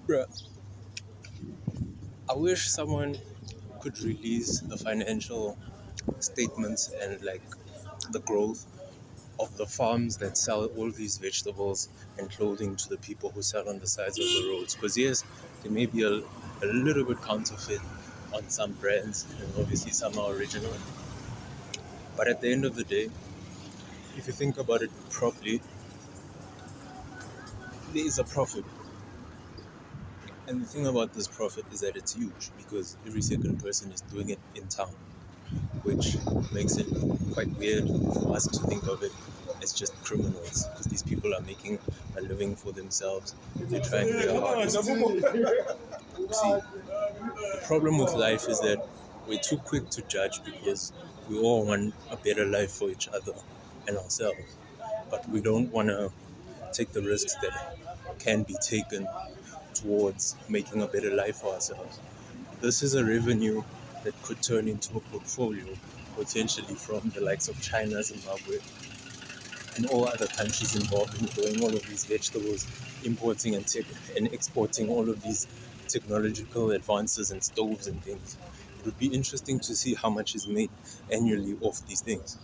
Bruh, I wish someone could release the financial statements and like the growth of the farms that sell all these vegetables and clothing to the people who sell on the sides of the roads. Because yes, there may be a little bit counterfeit on some brands, and obviously some are original. But at the end of the day, if you think about it properly, there is a profit. And the thing about this profit is that it's huge because every second person is doing it in town, which makes it quite weird for us to think of it as just criminals because these people are making a living for themselves. They're trying their hardest. See, the problem with life is that we're too quick to judge because we all want a better life for each other and ourselves, but we don't want to take the risks that can be taken towards making a better life for ourselves. This is a revenue that could turn into a portfolio potentially from the likes of China, Zimbabwe, and all other countries involved in growing all of these vegetables, importing and exporting all of these technological advances and stoves and things. It would be interesting to see how much is made annually off these things.